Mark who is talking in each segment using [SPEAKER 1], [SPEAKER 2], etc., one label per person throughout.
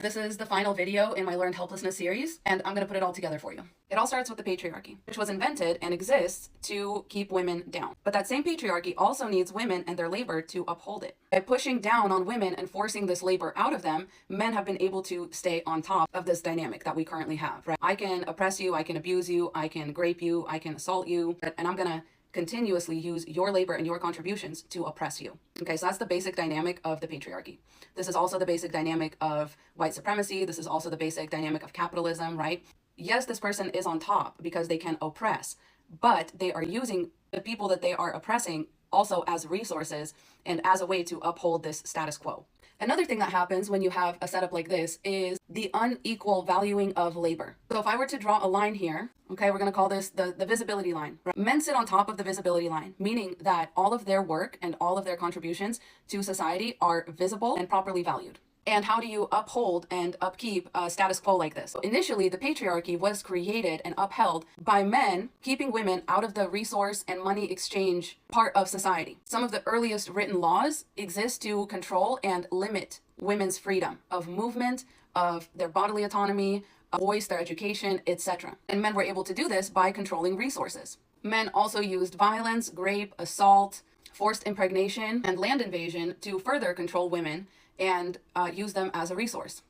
[SPEAKER 1] This is the final video in my Learned Helplessness series, and I'm going to put it all together for you. It all starts with the patriarchy, which was invented and exists to keep women down. But that same patriarchy also needs women and their labor to uphold it. By pushing down on women and forcing this labor out of them, men have been able to stay on top of this dynamic that we currently have, right? I can oppress you, I can abuse you, I can grape you, I can assault you, and I'm going to continuously use your labor and your contributions to oppress you. Okay, so that's the basic dynamic of the patriarchy. This is also the basic dynamic of white supremacy. This is also the basic dynamic of capitalism, right? Yes, this person is on top because they can oppress, but they are using the people that they are oppressing also as resources and as a way to uphold this status quo. Another thing that happens when you have a setup like this is the unequal valuing of labor. So if I were to draw a line here, okay, we're going to call this the visibility line. Right? Men sit on top of the visibility line, meaning that all of their work and all of their contributions to society are visible and properly valued. And how do you uphold and upkeep a status quo like this? Initially, the patriarchy was created and upheld by men keeping women out of the resource and money exchange part of society. Some of the earliest written laws exist to control and limit women's freedom of movement, of their bodily autonomy, voice, their education, etc. And men were able to do this by controlling resources. Men also used violence, rape, assault, forced impregnation, and land invasion to further control women and use them as a resource.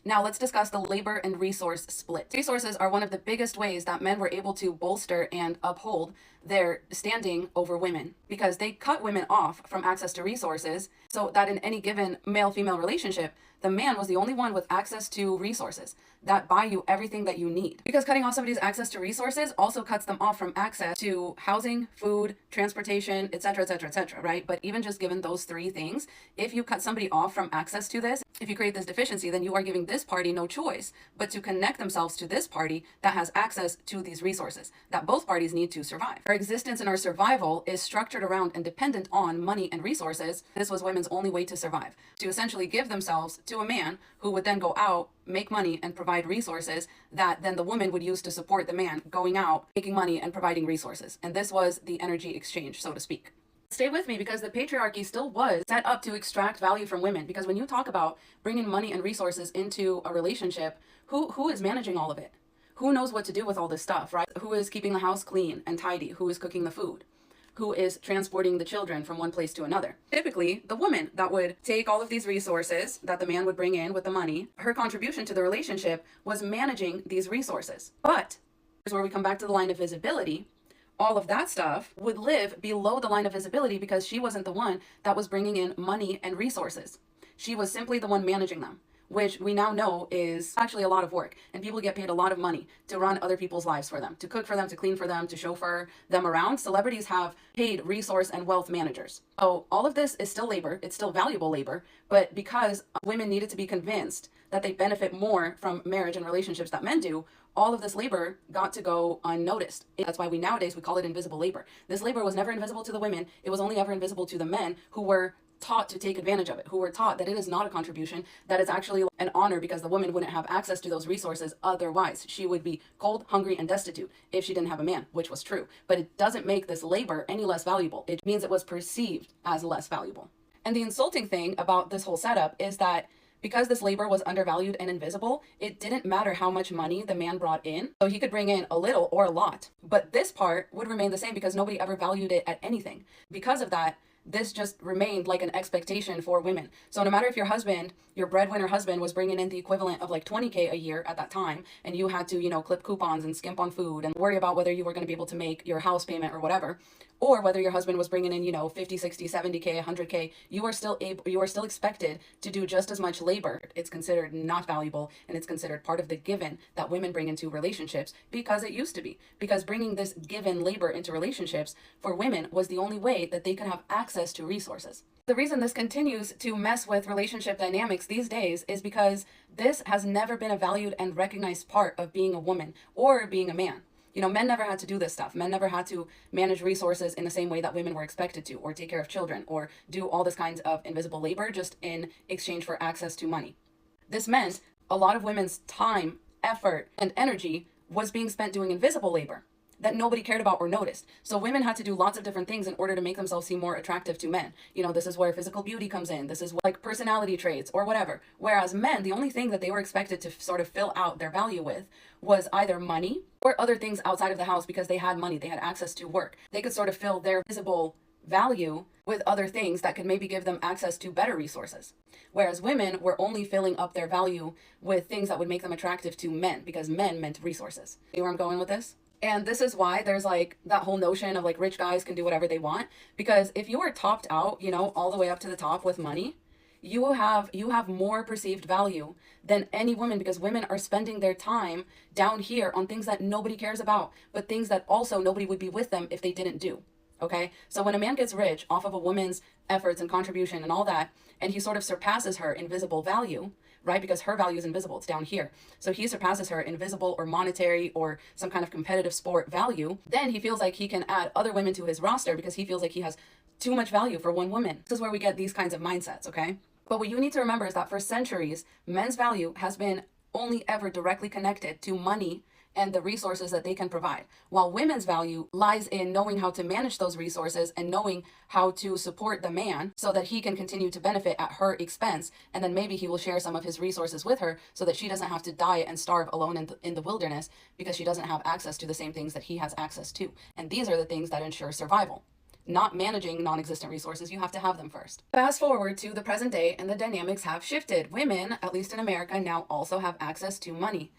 [SPEAKER 1] Now let's discuss the labor and resource split. Resources are one of the biggest ways that men were able to bolster and uphold their standing over women, because they cut women off from access to resources so that in any given male-female relationship, the man was the only one with access to resources that buy you everything that you need. Because cutting off somebody's access to resources also cuts them off from access to housing, food, transportation, etc., etc., etc., right? But even just given those three things, if you cut somebody off from access to this, if you create this deficiency, then you are giving this party no choice but to connect themselves to this party that has access to these resources that both parties need to survive. Our existence and our survival is structured around and dependent on money and resources. This was women's only way to survive, to essentially give themselves to a man who would then go out, make money, and provide resources that then the woman would use to support the man going out, making money, and providing resources. And this was the energy exchange, so to speak. Stay with me, because the patriarchy still was set up to extract value from women. Because when you talk about bringing money and resources into a relationship, who is managing all of it? Who knows what to do with all this stuff, right? Who is keeping the house clean and tidy? Who is cooking the food? Who is transporting the children from one place to another? Typically, the woman that would take all of these resources that the man would bring in with the money, her contribution to the relationship was managing these resources. But here's where we come back to the line of visibility. All of that stuff would live below the line of visibility because she wasn't the one that was bringing in money and resources. She was simply the one managing them, which we now know is actually a lot of work. And people get paid a lot of money to run other people's lives for them, to cook for them, to clean for them, to chauffeur them around. Celebrities have paid resource and wealth managers. So all of this is still labor. It's still valuable labor. But because women needed to be convinced that they benefit more from marriage and relationships that men do, all of this labor got to go unnoticed. That's why nowadays we call it invisible labor. This labor was never invisible to the women. It was only ever invisible to the men who were taught to take advantage of it, who were taught that it is not a contribution, that it's actually an honor, because the woman wouldn't have access to those resources otherwise. She would be cold, hungry, and destitute if she didn't have a man, which was true. But it doesn't make this labor any less valuable. It means it was perceived as less valuable. And the insulting thing about this whole setup is that because this labor was undervalued and invisible, it didn't matter how much money the man brought in. So he could bring in a little or a lot. But this part would remain the same because nobody ever valued it at anything. Because of that, this just remained like an expectation for women. So no matter if your husband, your breadwinner husband, was bringing in the equivalent of like 20K a year at that time, and you had to, clip coupons and skimp on food and worry about whether you were going to be able to make your house payment or whatever, or whether your husband was bringing in, 50, 60, 70K, 100K, you are still expected to do just as much labor. It's considered not valuable, and it's considered part of the given that women bring into relationships, because it used to be. Because bringing this given labor into relationships for women was the only way that they could have access to resources. The reason this continues to mess with relationship dynamics these days is because this has never been a valued and recognized part of being a woman or being a man. Men never had to do this stuff. Men never had to manage resources in the same way that women were expected to, or take care of children, or do all this kinds of invisible labor just in exchange for access to money. This meant a lot of women's time, effort, and energy was being spent doing invisible labor. that nobody cared about or noticed. So women had to do lots of different things in order to make themselves seem more attractive to men. You know, this is where physical beauty comes in. This is like personality traits or whatever. Whereas men, the only thing that they were expected to sort of fill out their value with was either money or other things outside of the house, because they had money, they had access to work. They could sort of fill their visible value with other things that could maybe give them access to better resources. Whereas women were only filling up their value with things that would make them attractive to men, because men meant resources. See where I'm going with this? And this is why there's like that whole notion of like rich guys can do whatever they want. Because if you are topped out, you know, all the way up to the top with money, you have more perceived value than any woman, because women are spending their time down here on things that nobody cares about, but things that also nobody would be with them if they didn't do. Okay, so when a man gets rich off of a woman's efforts and contribution and all that, and he sort of surpasses her in visible value, right? Because her value is invisible, it's down here. So he surpasses her in visible or monetary or some kind of competitive sport value. Then he feels like he can add other women to his roster because he feels like he has too much value for one woman. This is where we get these kinds of mindsets, okay? But what you need to remember is that for centuries, men's value has been only ever directly connected to money and the resources that they can provide, while women's value lies in knowing how to manage those resources and knowing how to support the man so that he can continue to benefit at her expense, and then maybe he will share some of his resources with her so that she doesn't have to die and starve alone in the wilderness because she doesn't have access to the same things that he has access to. And these are the things that ensure survival. Not managing non-existent resources, you have to have them first. Fast forward to the present day, and the dynamics have shifted. Women, at least in America, now also have access to money.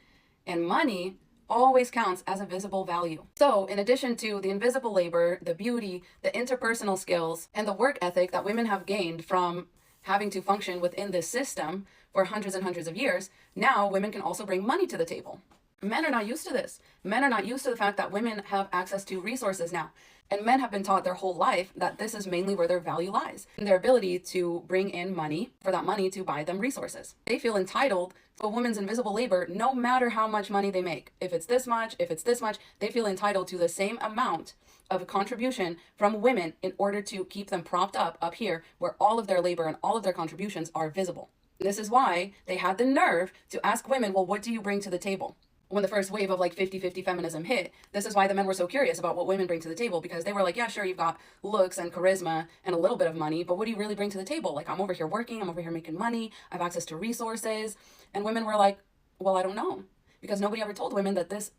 [SPEAKER 1] And money always counts as a visible value. So in addition to the invisible labor, the beauty, the interpersonal skills, and the work ethic that women have gained from having to function within this system for hundreds and hundreds of years, now women can also bring money to the table. Men are not used to this. Men are not used to the fact that women have access to resources now. And men have been taught their whole life that this is mainly where their value lies, in their ability to bring in money, for that money to buy them resources. They feel entitled to a woman's invisible labor no matter how much money they make. If it's this much, they feel entitled to the same amount of a contribution from women in order to keep them propped up here where all of their labor and all of their contributions are visible. This is why they had the nerve to ask women, well, what do you bring to the table? When the first wave of like 50-50 feminism hit, this is why the men were so curious about what women bring to the table, because they were like, yeah, sure, you've got looks and charisma and a little bit of money, but what do you really bring to the table? Like, I'm over here working, I'm over here making money, I have access to resources. And women were like, well, I don't know, because nobody ever told women that this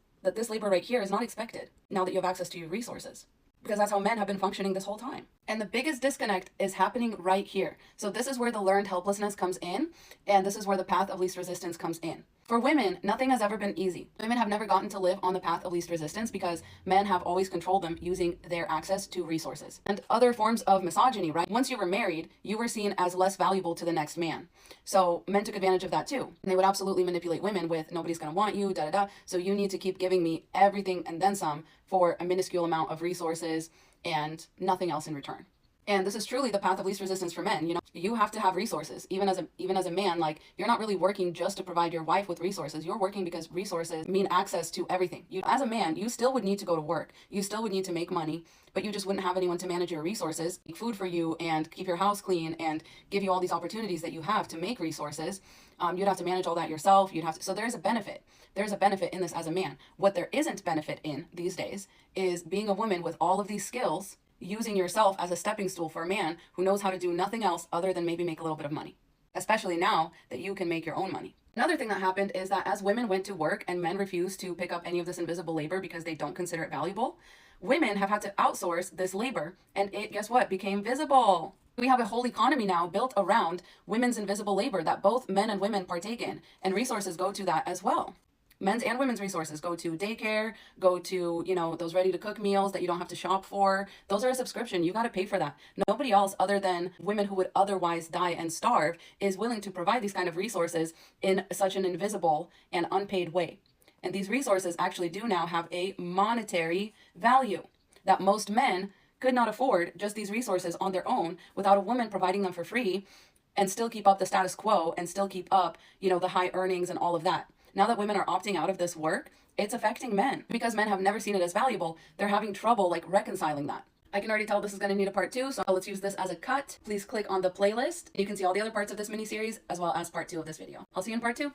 [SPEAKER 1] labor right here is not expected now that you have access to your resources. Because that's how men have been functioning this whole time. And the biggest disconnect is happening right here. So this is where the learned helplessness comes in, and this is where the path of least resistance comes in. For women, nothing has ever been easy. Women have never gotten to live on the path of least resistance because men have always controlled them using their access to resources. And other forms of misogyny, right? Once you were married, you were seen as less valuable to the next man. So men took advantage of that too. And they would absolutely manipulate women with, nobody's gonna want you, so you need to keep giving me everything and then some for a minuscule amount of resources and nothing else in return. And this is truly the path of least resistance for men. You know, you have to have resources. Even as a man, like, you're not really working just to provide your wife with resources. You're working because resources mean access to everything. As a man, you still would need to go to work. You still would need to make money, but you just wouldn't have anyone to manage your resources, make food for you, and keep your house clean, and give you all these opportunities that you have to make resources. You'd have to manage all that yourself. So there's a benefit. There's a benefit in this as a man. What there isn't benefit in these days is being a woman with all of these skills, using yourself as a stepping stool for a man who knows how to do nothing else other than maybe make a little bit of money, especially now that you can make your own money. Another thing that happened is that as women went to work and men refused to pick up any of this invisible labor because they don't consider it valuable, women have had to outsource this labor, and it, guess what, became visible. We have a whole economy now built around women's invisible labor that both men and women partake in, and resources go to that as well. Men's and women's resources go to daycare, go to, those ready to cook meals that you don't have to shop for. Those are a subscription. You got to pay for that. Nobody else other than women who would otherwise die and starve is willing to provide these kind of resources in such an invisible and unpaid way. And these resources actually do now have a monetary value that most men could not afford just these resources on their own without a woman providing them for free, and still keep up the status quo and still keep up, the high earnings and all of that. Now that women are opting out of this work, it's affecting men because men have never seen it as valuable. They're having trouble reconciling that. I can already tell this is going to need a part 2, so let's use this as a cut. Please click on the playlist. You can see all the other parts of this mini series as well as part 2 of this video. I'll see you in part 2.